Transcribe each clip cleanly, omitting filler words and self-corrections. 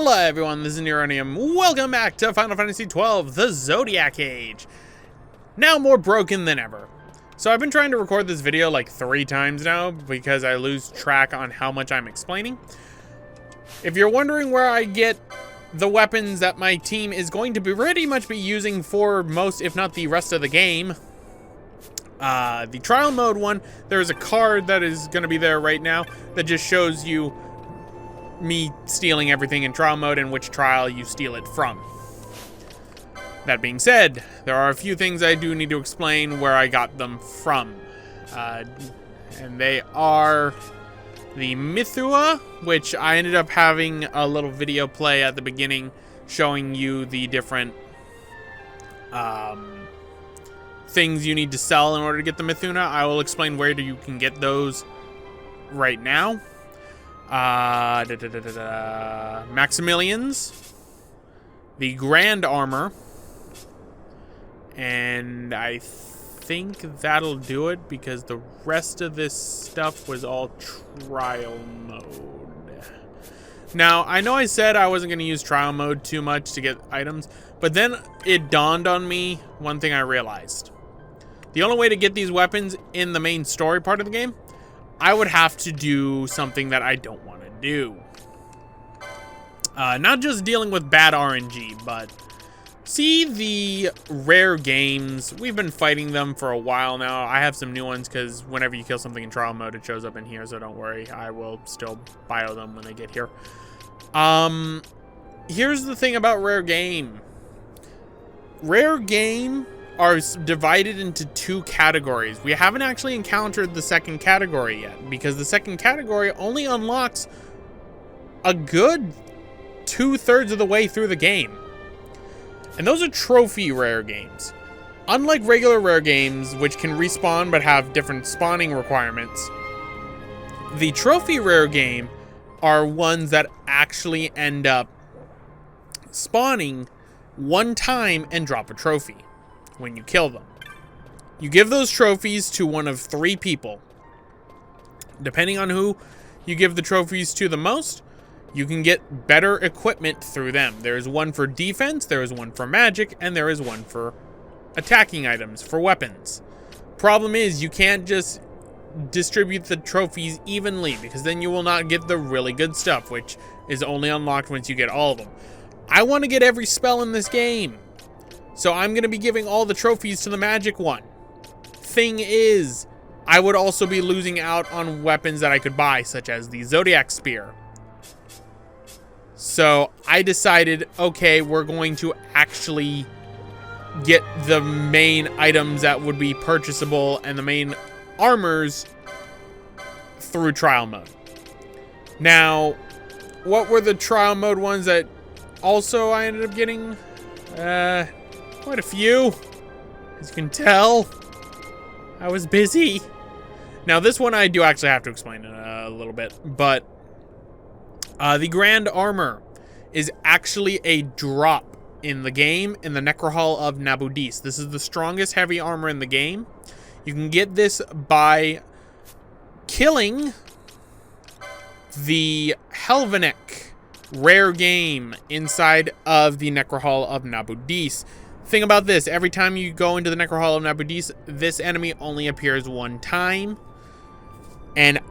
Hello everyone, this is Neronium. Welcome back to Final Fantasy XII The Zodiac Age. Now more broken than ever. So I've been trying to record this video like 3 times now because I lose track on how much I'm explaining. If you're wondering where I get the weapons that my team is going to be pretty much be using for most, if not the rest of the game, the trial mode one, there's a card that is going to be there right now that just shows you me stealing everything in trial mode and which trial you steal it from. That being said, there are a few things I do need to explain where I got them from. And they are the Mithua, which I ended up having a little video play at the beginning showing you the different things you need to sell in order to get the Mithuna. I will explain where you can get those right now. Maximilians, the Grand Armor, and I think that'll do it because the rest of this stuff was all trial mode. Now, I know I said I wasn't going to use trial mode too much to get items, but then it dawned on me one thing I realized. The only way to get these weapons in the main story part of the game, I would have to do something that I don't want to do. Not just dealing with bad RNG, but see the rare games. We've been fighting them for a while now. I have some new ones because whenever you kill something in trial mode, it shows up in here, so don't worry. I will still bio them when they get here. Here's the thing about rare game. Rare game are divided into 2 categories. We haven't actually encountered the second category yet because the second category only unlocks a good 2/3 of the way through the game. And those are trophy rare games. Unlike regular rare games, which can respawn but have different spawning requirements, the trophy rare game are ones that actually end up spawning one time and drop a trophy when you kill them. You give those trophies to one of 3 people. Depending on who you give the trophies to the most, you can get better equipment through them. There is one for defense, there is one for magic, and there is one for attacking items, for weapons. Problem is, you can't just distribute the trophies evenly because then you will not get the really good stuff, which is only unlocked once you get all of them. I want to get every spell in this game, so I'm going to be giving all the trophies to the magic one. Thing is, I would also be losing out on weapons that I could buy, such as the Zodiac Spear. So I decided, okay, we're going to actually get the main items that would be purchasable and the main armors through trial mode. Now, what were the trial mode ones that also I ended up getting? Quite a few. As you can tell, I was busy. Now, this one I do actually have to explain in a little bit, but the Grand Armor is actually a drop in the game in the Necrohall of Nabudis. This is the strongest heavy armor in the game. You can get this by killing the Helvenek rare game inside of the Necrohall of Nabudis. Thing about this, every time you go into the Necrohall of Nabudis, this enemy only appears one time. And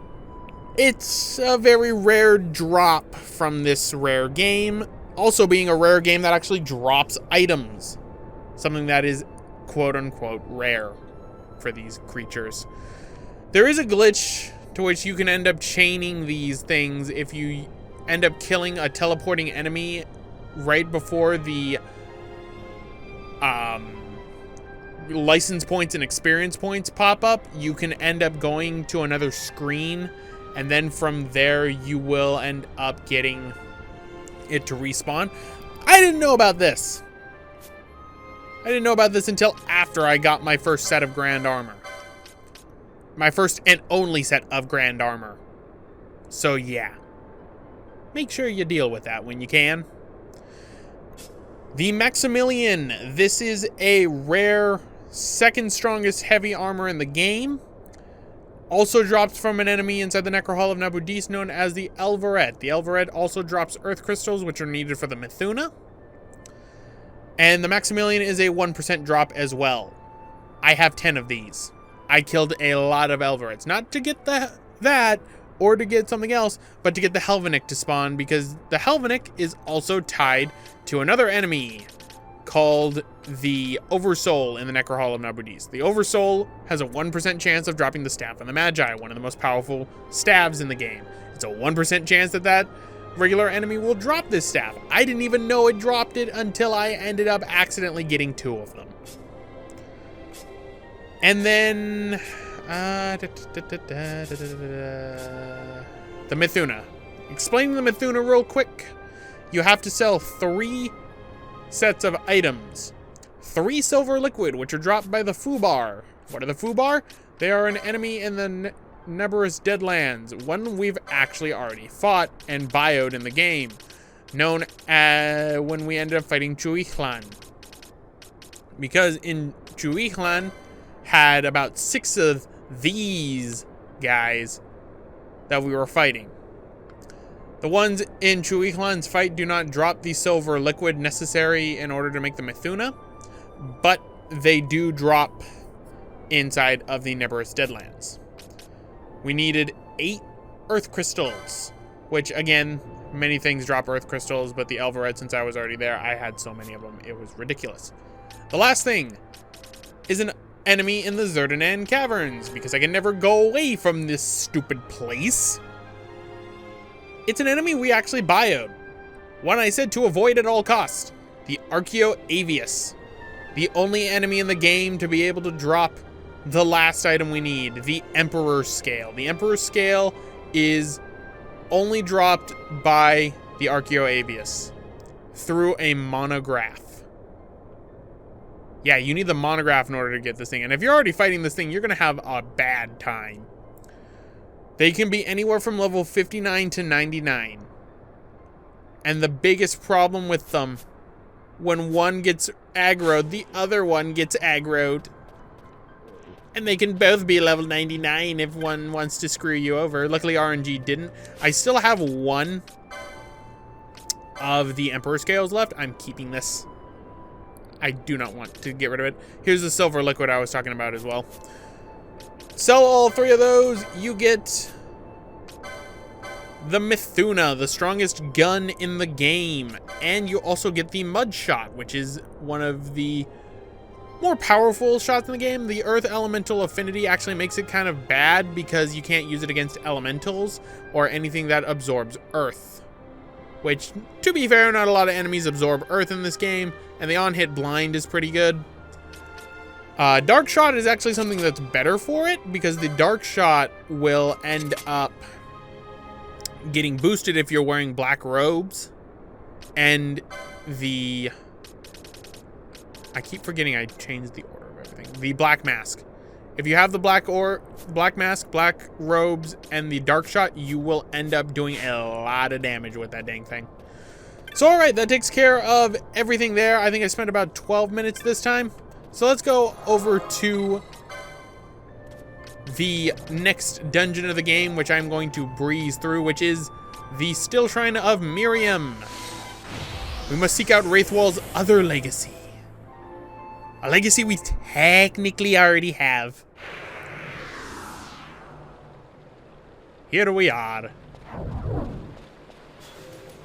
it's a very rare drop from this rare game. Also being a rare game that actually drops items. Something that is quote-unquote rare for these creatures. There is a glitch to which you can end up chaining these things if you end up killing a teleporting enemy right before the license points and experience points pop up. You can end up going to another screen, and then from there you will end up getting it to respawn. I didn't know about this. I didn't know about this until after I got my first set of Grand Armor. My first and only set of Grand Armor. So yeah. Make sure you deal with that when you can. The Maximilian. This is a rare second strongest heavy armor in the game. Also drops from an enemy inside the Necro Hall of Nabudis known as the Elvaret. The Elvaret also drops Earth Crystals, which are needed for the Mithuna. And the Maximilian is a 1% drop as well. I have 10 of these. I killed a lot of Elvarets. Not to get that or to get something else, but to get the Helvenic to spawn, because the Helvenic is also tied to another enemy called the Oversoul in the Necro Hall of Nabudis. The Oversoul has a 1% chance of dropping the Staff of the Magi, one of the most powerful staves in the game. It's a 1% chance that regular enemy will drop this staff. I didn't even know it dropped it until I ended up accidentally getting 2 of them. And then the Mithuna. Explaining the Mithuna real quick. You have to sell 3 sets of items. 3 silver liquid, which are dropped by the Fubar. What are the Fubar? They are an enemy in the Neberus Deadlands, one we've actually already fought and bioed in the game, known as when we ended up fighting Chuichlan. Because in Chuichlan had about 6 of these guys that we were fighting. The ones in Chuichlan's fight do not drop the silver liquid necessary in order to make the Mithuna, but they do drop inside of the Neberus Deadlands. We needed 8 Earth Crystals, which again, many things drop Earth Crystals, but the Elvaret, since I was already there, I had so many of them, it was ridiculous. The last thing is an enemy in the Zerdanan Caverns, because I can never go away from this stupid place. It's an enemy we actually bioed. One I said to avoid at all costs. The Archaeoavius. The only enemy in the game to be able to drop the last item we need, the Emperor's Scale. The Emperor's Scale is only dropped by the Archaeoavius through a monograph. Yeah, you need the monograph in order to get this thing. And if you're already fighting this thing, you're going to have a bad time. They can be anywhere from level 59 to 99. And the biggest problem with them, when one gets aggroed, the other one gets aggroed. And they can both be level 99 if one wants to screw you over. Luckily, RNG didn't. I still have 1 of the Emperor Scales left. I'm keeping this. I do not want to get rid of it. Here's the silver liquid I was talking about as well. Sell all 3 of those, you get the Mithuna, the strongest gun in the game. And you also get the Mud Shot, which is one of the more powerful shots in the game. The Earth Elemental Affinity actually makes it kind of bad because you can't use it against elementals or anything that absorbs Earth. Which, to be fair, not a lot of enemies absorb Earth in this game, and the on-hit blind is pretty good. Dark Shot is actually something that's better for it, because the Dark Shot will end up getting boosted if you're wearing black robes. And the... I keep forgetting I changed the order of everything. The Black Mask. If you have the Black Mask, Black Robes, and the Dark Shot, you will end up doing a lot of damage with that dang thing. So alright, that takes care of everything there. I think I spent about 12 minutes this time. So let's go over to the next dungeon of the game, which I'm going to breeze through, which is the Still Shrine of Miriam. We must seek out Wraithwall's other legacy. A legacy we technically already have. Here we are.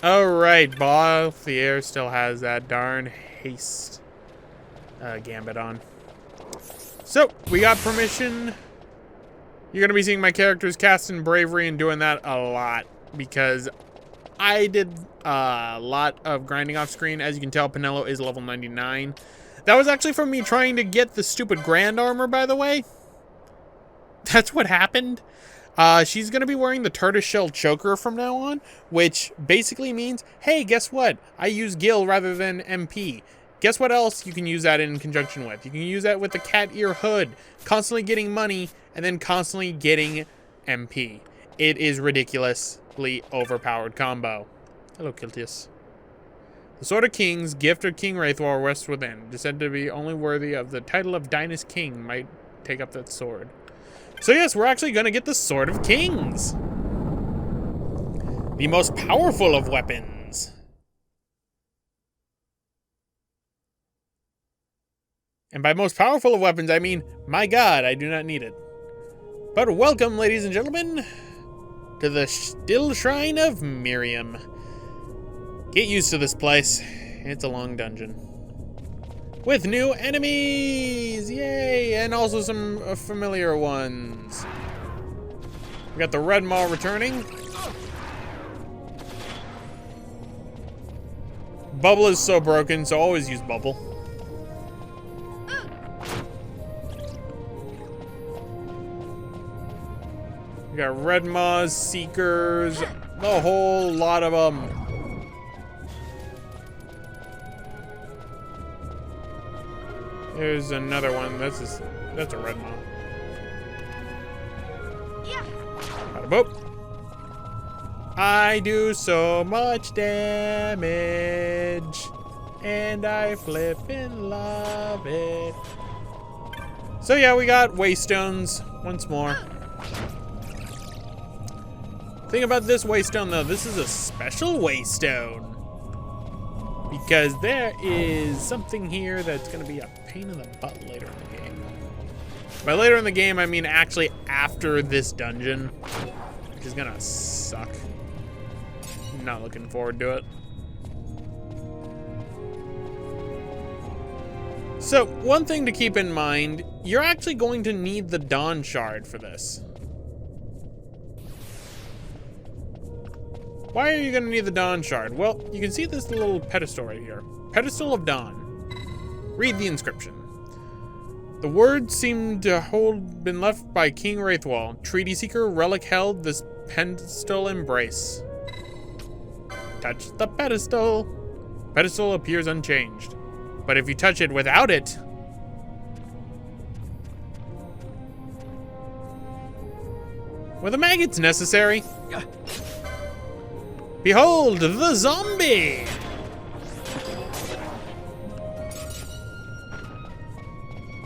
Alright, Balthier still has that darn haste gambit on. So, we got permission. You're going to be seeing my characters casting bravery and doing that a lot, because I did a lot of grinding off screen. As you can tell, Pinello is level 99. That was actually from me trying to get the stupid Grand Armor, by the way. That's what happened. She's going to be wearing the tortoiseshell choker from now on, which basically means, hey, guess what? I use Gil rather than MP. Guess what else you can use that in conjunction with? You can use that with the cat ear hood, constantly getting money and then constantly getting MP. It is ridiculously overpowered combo. Hello, Kiltius. The Sword of Kings, gift of King Wraithwall rests within. It is said to be only worthy of the title of Dynast-King might take up that sword. So yes, we're actually gonna get the Sword of Kings. The most powerful of weapons. And by most powerful of weapons, I mean, my god, I do not need it. But welcome, ladies and gentlemen, to the Still Shrine of Miriam. Get used to this place. It's a long dungeon. With new enemies! Yay! And also some familiar ones. We got the Red Maw returning. Bubble is so broken, so always use Bubble. We got Red Maws, Seekers, a whole lot of them. There's another one. That's a Red Maw. Yeah. Bada boop. I do so much damage, and I flippin' love it. So yeah, we got Waystones once more. Thing about this Waystone though, this is a special Waystone. Because there is something here that's gonna be a pain in the butt later in the game. By later in the game, I mean actually after this dungeon, which is gonna suck. Not looking forward to it. So, one thing to keep in mind, you're actually going to need the Dawn Shard for this. Why are you going to need the Dawn Shard? Well, you can see this little pedestal right here. Pedestal of Dawn. Read the inscription. The words seem to hold been left by King Wraithwall. Treaty Seeker, relic held, this pedestal embrace. Touch the pedestal. Pedestal appears unchanged. But if you touch it without it, well, the maggot's necessary. Behold, the zombie!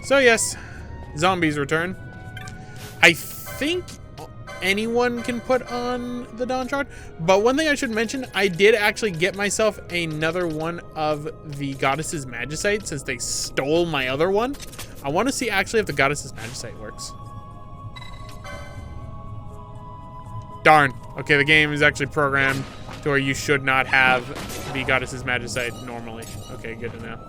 So yes, zombies return. I think anyone can put on the Dawn Shard, but one thing I should mention, I did actually get myself another one of the Goddess's Magicite since they stole my other one. I want to see actually if the Goddess's Magicite works. Darn. Okay, the game is actually programmed to where you should not have the Goddess's Magicite normally. Okay, good to know.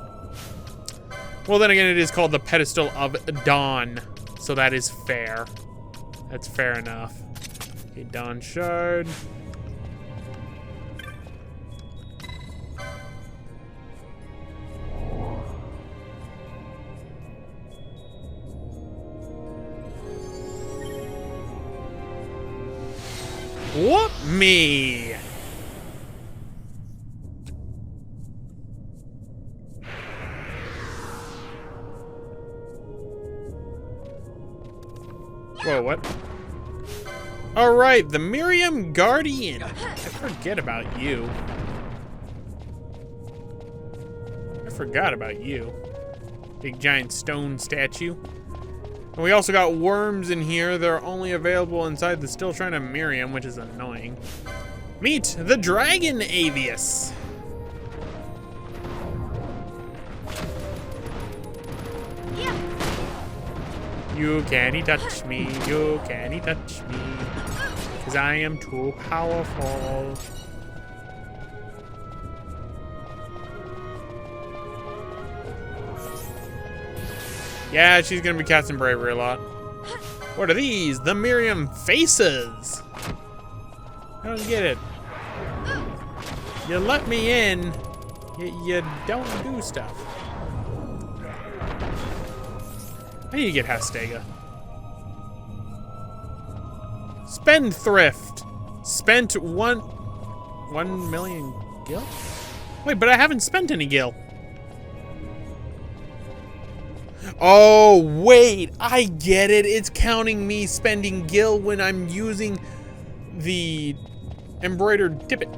Well, then again, it is called the Pedestal of Dawn, so that is fair. That's fair enough. Okay, Dawn Shard. Whoop me! Whoa, what? All right, the Miriam Guardian. I forget about you. I forgot about you. Big giant stone statue. And we also got worms in here. They're only available inside the Still Shrine of Miriam, which is annoying. Meet the Dragon Avius. You can't touch me, you can't touch me, 'cause I am too powerful. Yeah, she's gonna be casting Bravery a lot. What are these? The Miriam Faces. I don't get it. You let me in, you don't do stuff. I need to get Hastega. Spendthrift. Spent 1 million gil? Wait, but I haven't spent any gil. Oh, wait, I get it. It's counting me spending gil when I'm using the embroidered tippet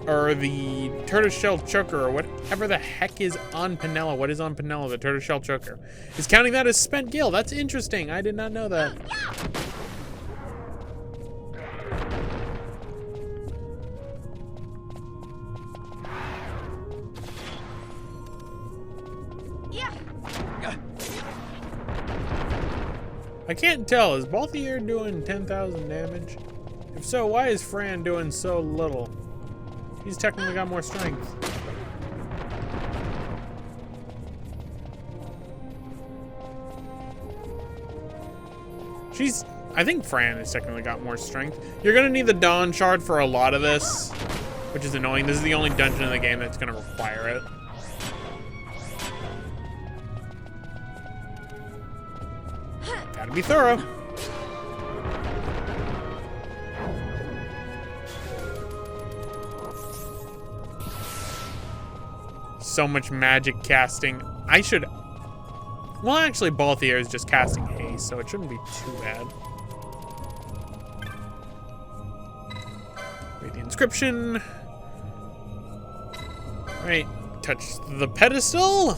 or the tortoiseshell choker or whatever the heck is on Penella. What is on Penella? The tortoiseshell choker. Is counting that as spent gil. That's interesting. I did not know that. I can't tell. Is Balthier doing 10,000 damage? If so, why is Fran doing so little? He's technically got more strength. I think Fran has technically got more strength. You're gonna need the Dawn Shard for a lot of this, which is annoying. This is the only dungeon in the game that's gonna require it. Gotta be thorough. So much magic casting. I should... Well, actually, Balthier is just casting haste, so it shouldn't be too bad. Read the inscription. Right, touch the pedestal.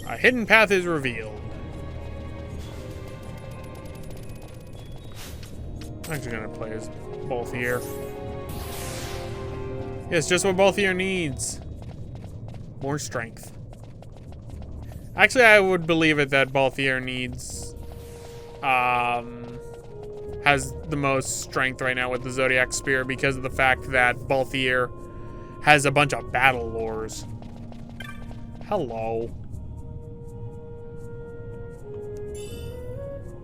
A hidden path is revealed. I'm actually gonna play as Balthier. Yes, just what Balthier needs. More strength. Actually, I would believe it that Balthier needs, has the most strength right now with the Zodiac Spear because of the fact that Balthier has a bunch of battle lores. Hello.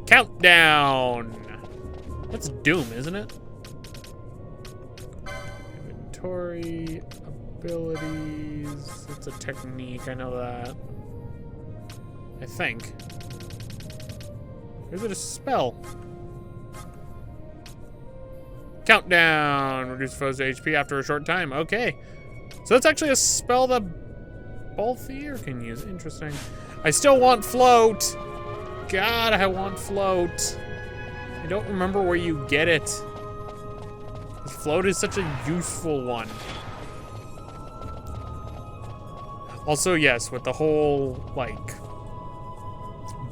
Countdown. That's Doom, isn't it? Inventory, abilities. It's a technique, I know that. I think. Or is it a spell? Countdown. Reduce foes to HP after a short time. Okay. So that's actually a spell that Balthier can use. Interesting. I still want float. God, I want float. I don't remember where you get it. Float is such a useful one. Also, yes, with the whole, like,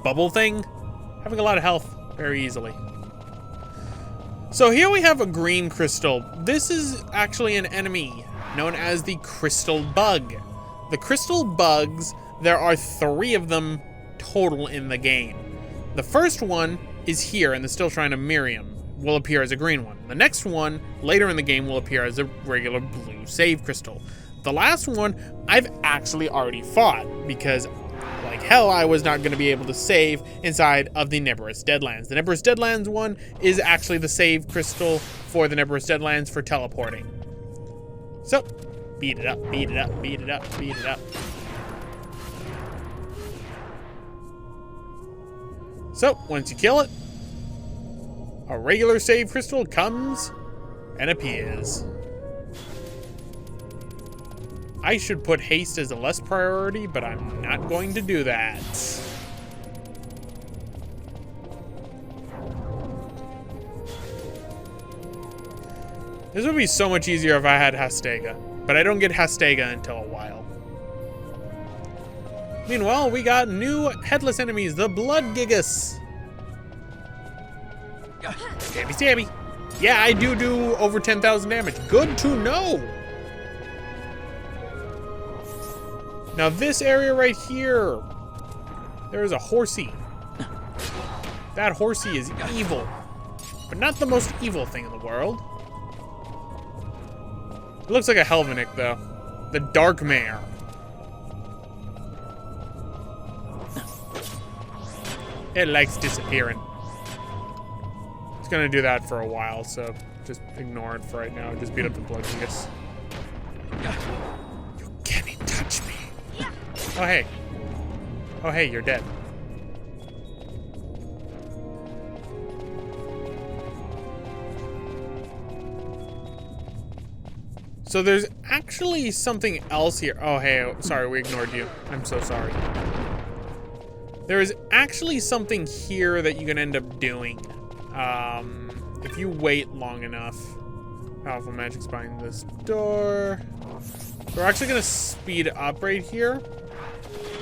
bubble thing, having a lot of health very easily. So here we have a green crystal. This is actually an enemy known as the crystal bug. The crystal bugs, there are 3 of them total in the game. The first one is here in the Still Shrine of Miriam, will appear as a green one. The next one, later in the game, will appear as a regular blue save crystal. The last one, I've actually already fought, because, like hell, I was not going to be able to save inside of the Neborous Deadlands. The Neborous Deadlands one is actually the save crystal for the Neborous Deadlands for teleporting. So, beat it up, beat it up, beat it up, beat it up. So, once you kill it, a regular save crystal comes and appears. I should put haste as a less priority, but I'm not going to do that. This would be so much easier if I had Hastega, but I don't get Hastega until a while. Meanwhile, we got new headless enemies, the Blood Gigas. Stabby, stabby. Yeah, I do over 10,000 damage. Good to know. Now this area right here, there is a horsey. That horsey is evil, but not the most evil thing in the world. It looks like a Helvenik though. The Dark Mare. It likes disappearing. It's gonna do that for a while, so just ignore it for right now. Just beat up the Blood Gigas. You can't touch me. Oh hey. Oh hey, you're dead. So there's actually something else here. Oh hey, sorry, we ignored you. I'm so sorry. There is actually something here that you can end up doing. If you wait long enough. Powerful magic's behind this door. So we're actually gonna speed up right here.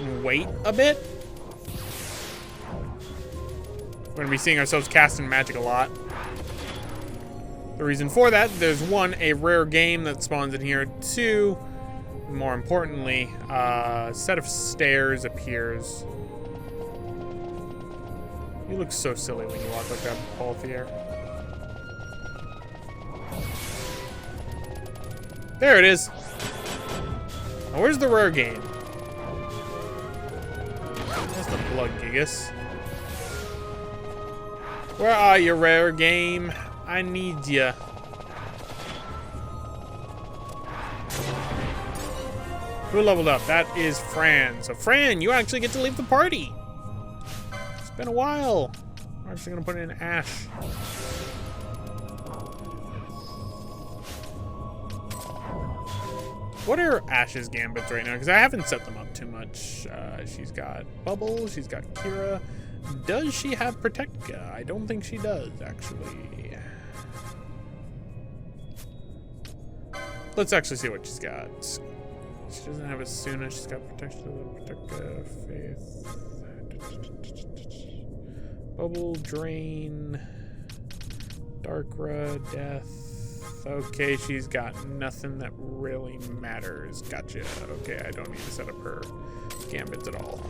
And wait a bit. We're gonna be seeing ourselves casting magic a lot. The reason for that, there's one, a rare game that spawns in here. Two, more importantly, a set of stairs appears. You look so silly when you walk like that, Paul Thier. There it is. Now, where's the rare game? That's the blood gigas. Where are you, rare game? I need ya. Who leveled up? That is Fran. So Fran, you actually get to leave the party. It's been a while. I'm actually gonna put in Ash. What are Ash's gambits right now? Because I haven't set them up too much. She's got Bubble, she's got Kira. Does she have Protectka? I don't think she does, actually. Let's actually see what she's got. She doesn't have Asuna, she's got Protection, Protectka, Faith. Bubble, Drain, Darkra, Death. Okay, she's got nothing that really matters. Gotcha. Okay, I don't need to set up her gambits at all.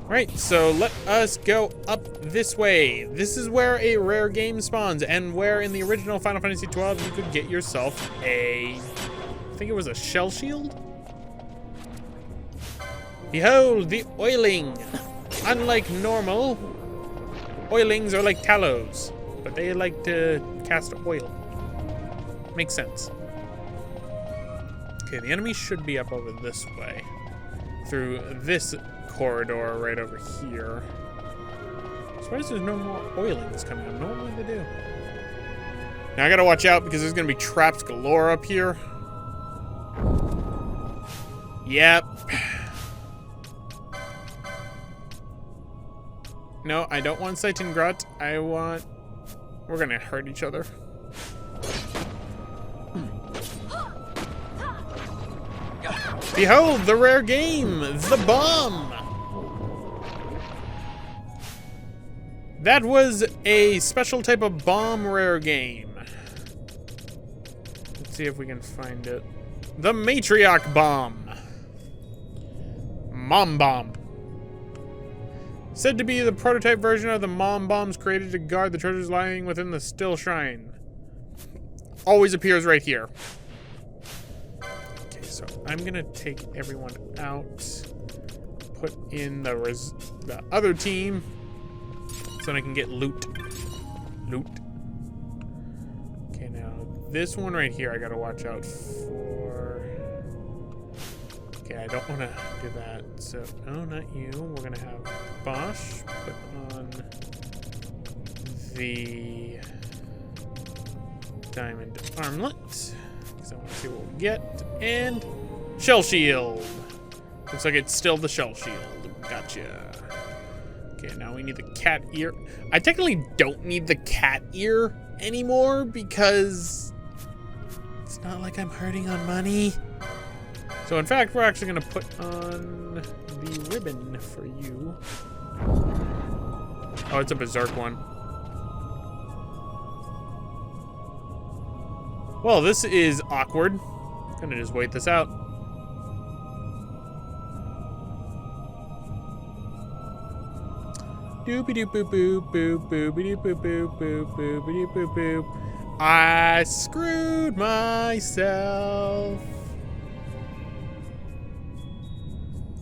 Right, so let us go up this way. This is where a rare game spawns, and where in the original Final Fantasy XII you could get yourself a, I think it was a shell shield? Behold the oiling. Unlike normal, oilings are like tallows, but they like to cast oil. Makes sense. Okay, the enemy should be up over this way. Through this corridor right over here. I'm surprised there's no more oilings coming up. Normally they do. Now I gotta watch out because there's gonna be traps galore up here. Yep. No, I don't want Seitengrat. I want... We're gonna hurt each other. Behold, the rare game! The bomb! That was a special type of bomb rare game. Let's see if we can find it. The Matriarch Bomb. Mom Bomb. Said to be the prototype version of the Mom Bombs created to guard the treasures lying within the Still Shrine. Always appears right here. Okay, so I'm gonna take everyone out. Put in the other team so I can get loot. Loot. Okay, now this one right here I gotta watch out for. Okay, I don't want to do that. So, no, not you. We're going to have Bosch put on the diamond armlet. Because I want to see what we get. And shell shield. Looks like it's still the shell shield. Gotcha. Okay, now we need the cat ear. I technically don't need the cat ear anymore because it's not like I'm hurting on money. So in fact, we're actually gonna put on the ribbon for you. Oh, it's a berserk one. Well, this is awkward. I'm gonna just wait this out. Doopy doop boop boop boop boopy doop boop boop boop boopy doop boop boop. I screwed myself.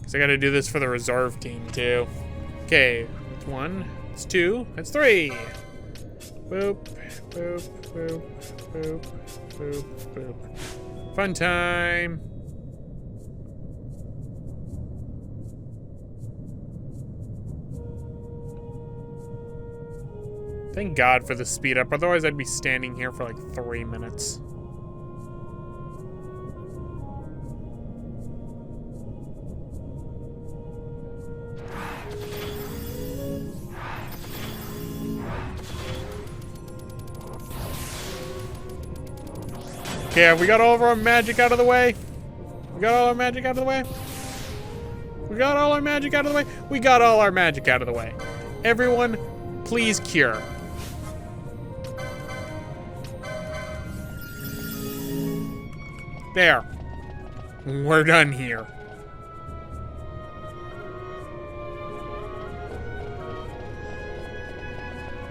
So I gotta do this for the reserve team too. Okay, that's one, that's two, that's three. Boop, boop, boop, boop, boop, boop. Fun time. Thank God for the speed up, otherwise I'd be standing here for like 3 minutes. Okay, have we got all of our magic out of the way? We got all our magic out of the way? We got all our magic out of the way? We got all our magic out of the way. Everyone, please cure. There. We're done here.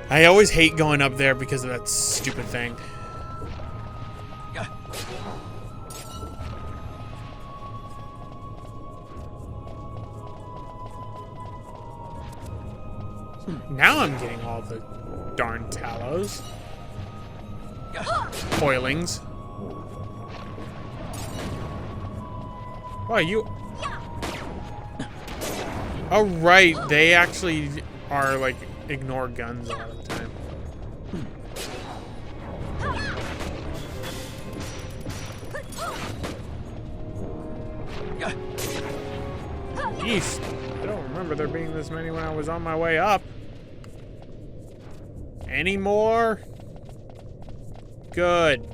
I always hate going up there because of that stupid thing. Now I'm getting all the darn tallows. Coilings. Oh, you... Oh, right. They actually are, like, ignore guns a lot of the time. Yeesh. I don't remember there being this many when I was on my way up. Any more? Good.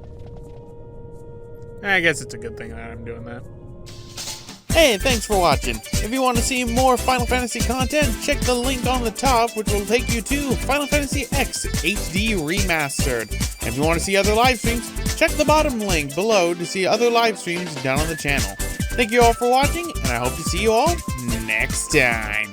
I guess it's a good thing that I'm doing that. Hey, thanks for watching. If you want to see more Final Fantasy content, check the link on the top, which will take you to Final Fantasy X HD Remastered. And if you want to see other live streams, check the bottom link below to see other live streams down on the channel. Thank you all for watching, and I hope to see you all next time.